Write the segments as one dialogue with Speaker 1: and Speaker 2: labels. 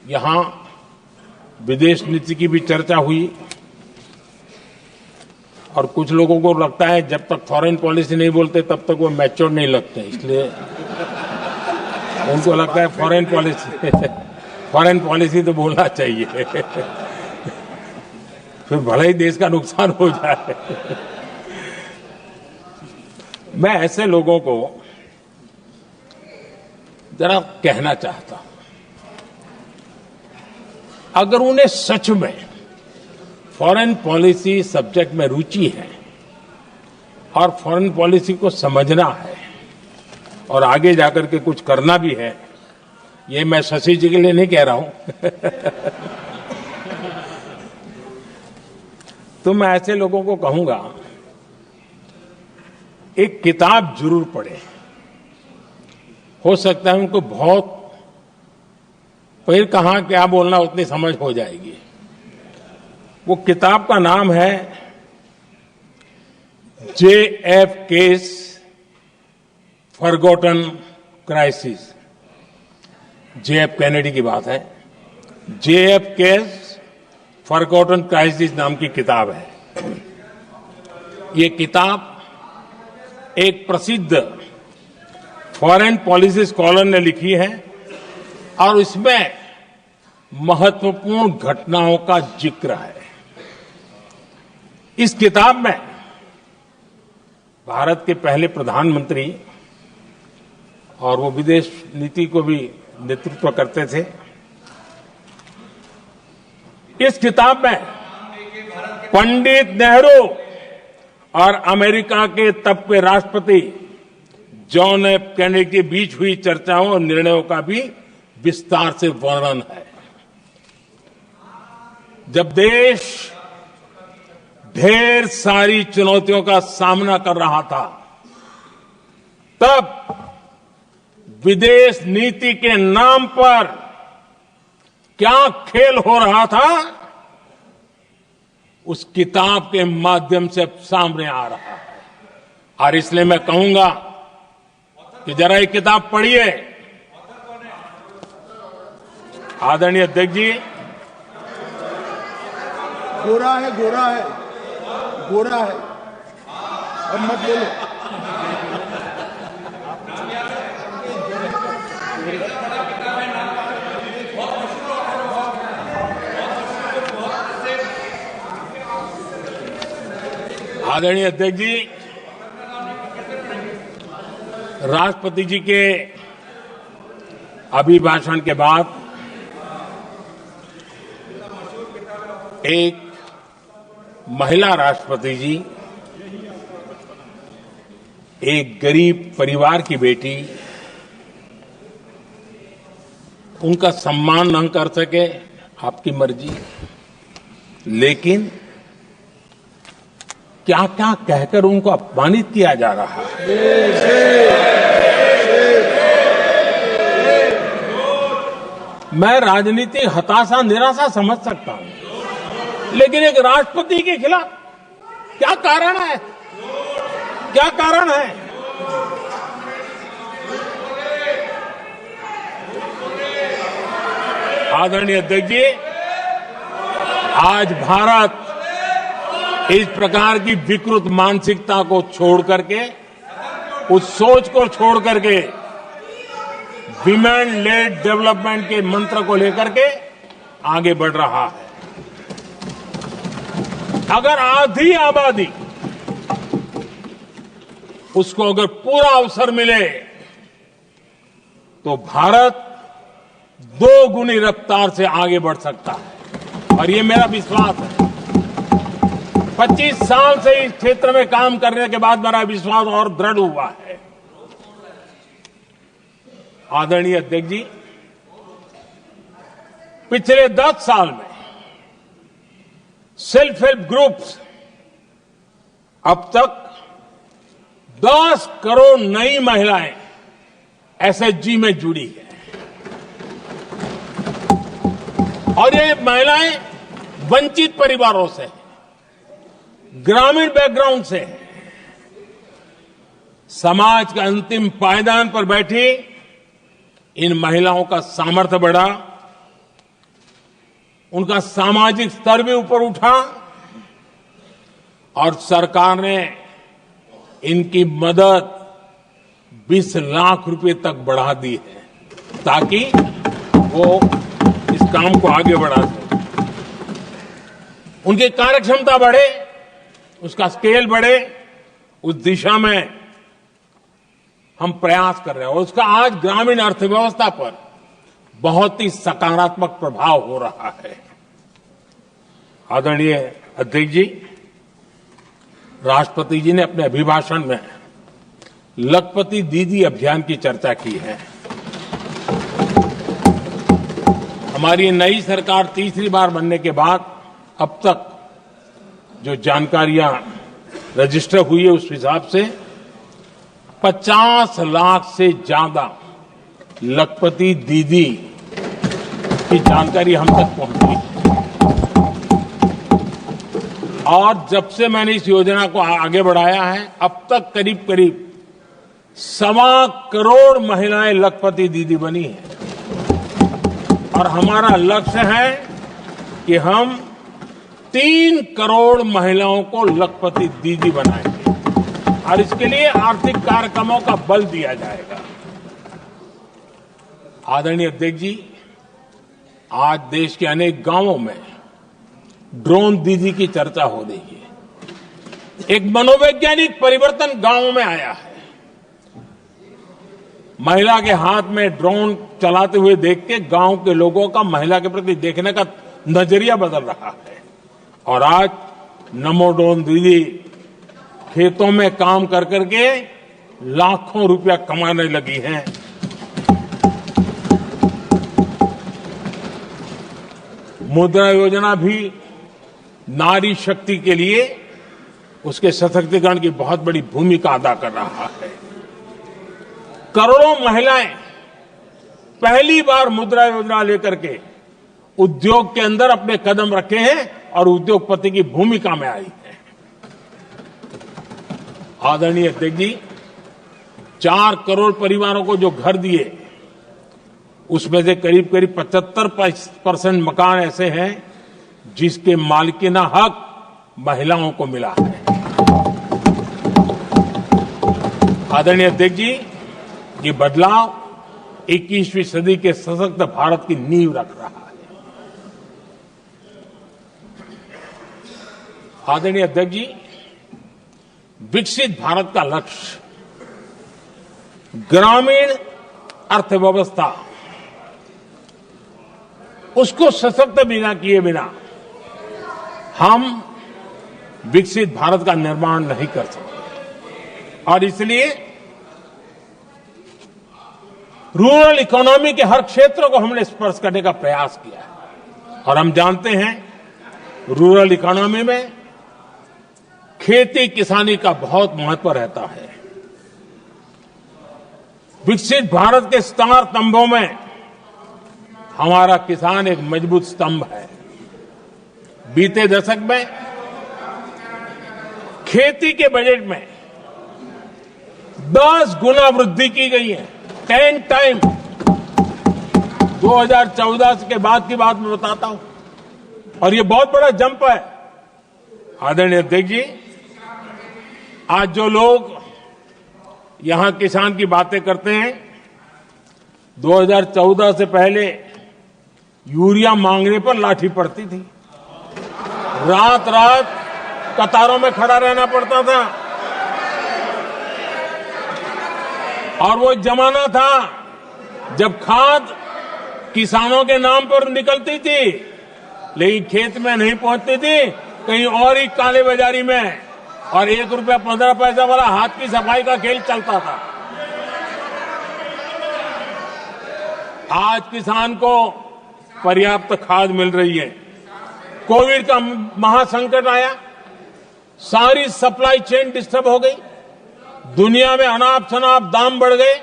Speaker 1: यहां विदेश नीति की भी चर्चा हुई और कुछ लोगों को लगता है जब तक फॉरेन पॉलिसी नहीं बोलते तब तक वो मैच्योर नहीं लगते, इसलिए उनको लगता है फॉरेन पॉलिसी तो बोलना चाहिए फिर भले ही देश का नुकसान हो जाए। मैं ऐसे लोगों को जरा कहना चाहता हूं, अगर उन्हें सच में फॉरेन पॉलिसी सब्जेक्ट में रुचि है और फॉरेन पॉलिसी को समझना है और आगे जाकर के कुछ करना भी है, ये मैं शशि जी के लिए नहीं कह रहा हूं तो मैं ऐसे लोगों को कहूंगा एक किताब जरूर पढ़ें। हो सकता है उनको बहुत फिर कहां क्या बोलना उतनी समझ हो जाएगी। वो किताब का नाम है JFK's forgotten crisis. JF Kennedy की बात है। JFK's फॉरगॉटन क्राइसिस नाम की किताब है। ये किताब एक प्रसिद्ध फॉरेन पॉलिसी स्कॉलर ने लिखी है और इसमें महत्वपूर्ण घटनाओं का जिक्र है। इस किताब में भारत के पहले प्रधानमंत्री और वो विदेश नीति को भी नेतृत्व करते थे। इस किताब में पंडित नेहरू और अमेरिका के तब के राष्ट्रपति जॉन एफ कैनेडी के बीच हुई चर्चाओं और निर्णयों का भी विस्तार से वर्णन है। जब देश ढेर सारी चुनौतियों का सामना कर रहा था, तब विदेश नीति के नाम पर क्या खेल हो रहा था, उस किताब के माध्यम से सामने आ रहा है। और इसलिए मैं कहूंगा कि जरा ये किताब पढ़िए। आदरणीय अध्यक्ष जी,
Speaker 2: गोरा है अब मत बोलो।
Speaker 1: आदरणीय अध्यक्ष जी, राष्ट्रपति जी के अभिभाषण के बाद एक महिला राष्ट्रपति जी एक गरीब परिवार की बेटी, उनका सम्मान न कर सके, आपकी मर्जी, लेकिन क्या क्या कहकर उनको अपमानित किया जा रहा है। मैं राजनीतिक हताशा निराशा समझ सकता हूं, लेकिन एक राष्ट्रपति के खिलाफ क्या कारण है? क्या कारण है? आदरणीय अध्यक्ष जी, आज भारत इस प्रकार की विकृत मानसिकता को छोड़ करके, उस सोच को छोड़ करके विमेन लेड डेवलपमेंट के मंत्र को लेकर के आगे बढ़ रहा है। अगर आधी आबादी उसको अगर पूरा अवसर मिले तो भारत 2 गुनी रफ्तार से आगे बढ़ सकता है, और ये मेरा विश्वास है। 25 साल से इस क्षेत्र में काम करने के बाद मेरा विश्वास और दृढ़ हुआ है। आदरणीय अध्यक्ष जी, पिछले 10 साल में सेल्फ हेल्प ग्रुप्स अब तक 10 करोड़ नई महिलाएं एसएचजी में जुड़ी है, और ये महिलाएं वंचित परिवारों से, ग्रामीण बैकग्राउंड से, समाज के अंतिम पायदान पर बैठी इन महिलाओं का सामर्थ्य बढ़ा उनका सामाजिक स्तर भी ऊपर उठा और सरकार ने इनकी मदद 20 लाख रुपए तक बढ़ा दी है ताकि वो इस काम को आगे बढ़ा सके। उनकी कार्यक्षमता बढ़े, उसका स्केल बढ़े, उस दिशा में हम प्रयास कर रहे हैं और उसका आज ग्रामीण अर्थव्यवस्था पर बहुत ही सकारात्मक प्रभाव हो रहा है। आदरणीय अध्यक्ष जी, राष्ट्रपति जी ने अपने अभिभाषण में लखपति दीदी अभियान की चर्चा की है। हमारी नई सरकार तीसरी बार बनने के बाद अब तक जो जानकारियां रजिस्टर हुई है उस हिसाब से 50 लाख से ज्यादा लखपति दीदी की जानकारी हम तक पहुंची है और जब से मैंने इस योजना को आगे बढ़ाया है अब तक करीब करीब 1.25 करोड़ महिलाएं लखपति दीदी बनी हैं और हमारा लक्ष्य है कि हम 3 करोड़ महिलाओं को लखपति दीदी बनाएंगे और इसके लिए आर्थिक कार्यक्रमों का बल दिया जाएगा। आदरणीय अध्यक्ष जी, आज देश के अनेक गांवों में ड्रोन दीदी की चर्चा हो रही है। एक मनोवैज्ञानिक परिवर्तन गांवों में आया है। महिला के हाथ में ड्रोन चलाते हुए देख के गांव के लोगों का महिला के प्रति देखने का नजरिया बदल रहा है और आज नमो ड्रोन दीदी खेतों में काम कर करके लाखों रुपया कमाने लगी हैं। मुद्रा योजना भी नारी शक्ति के लिए उसके सशक्तिकरण की बहुत बड़ी भूमिका अदा कर रहा है। करोड़ों महिलाएं पहली बार मुद्रा योजना लेकर के उद्योग के अंदर अपने कदम रखे हैं और उद्योगपति की भूमिका में आई है। आदरणीय अध्यक्ष जी, 4 करोड़ परिवारों को जो घर दिए उसमें से करीब करीब 75% मकान ऐसे हैं जिसके मालिकाना हक महिलाओं को मिला है। आदरणीय अध्यक्ष जी, ये बदलाव 21वीं सदी के सशक्त भारत की नींव रख रहा है। आदरणीय अध्यक्ष जी, विकसित भारत का लक्ष्य ग्रामीण अर्थव्यवस्था उसको सशक्त बिना किए बिना हम विकसित भारत का निर्माण नहीं कर सकते और इसलिए रूरल इकोनॉमी के हर क्षेत्र को हमने स्पर्श करने का प्रयास किया है और हम जानते हैं रूरल इकोनॉमी में खेती किसानी का बहुत महत्व रहता है। विकसित भारत के स्टार स्तंभों में हमारा किसान एक मजबूत स्तंभ है। बीते दशक में खेती के बजट में 10 गुना वृद्धि की गई है, 10 टाइम। 2014 के बाद की बात मैं बताता हूं और ये बहुत बड़ा जंप है। आदरणीय अध्यक्ष जी, आज जो लोग यहां किसान की बातें करते हैं, 2014 से पहले यूरिया मांगने पर लाठी पड़ती थी, रात रात कतारों में खड़ा रहना पड़ता था और वो जमाना था जब खाद किसानों के नाम पर निकलती थी लेकिन खेत में नहीं पहुंचती थी, कहीं और ही काले बाजारी में, और 1 रुपया 15 पैसा वाला हाथ की सफाई का खेल चलता था। आज किसान को पर्याप्त खाद मिल रही है। कोविड का महासंकट आया, सारी सप्लाई चेन डिस्टर्ब हो गई, दुनिया में अनाप शनाप दाम बढ़ गए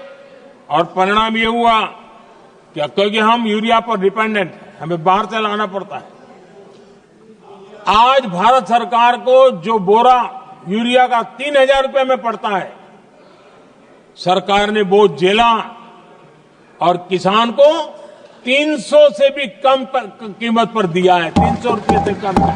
Speaker 1: और परिणाम ये हुआ कि क्योंकि हम यूरिया पर डिपेंडेंट हैं, हमें बाहर से लाना पड़ता है। आज भारत सरकार को जो बोरा यूरिया का 3,000 रुपए में पड़ता है, सरकार ने वो झेला और किसान को 300 से भी कम कीमत पर दिया है, 300 रुपये से कम है।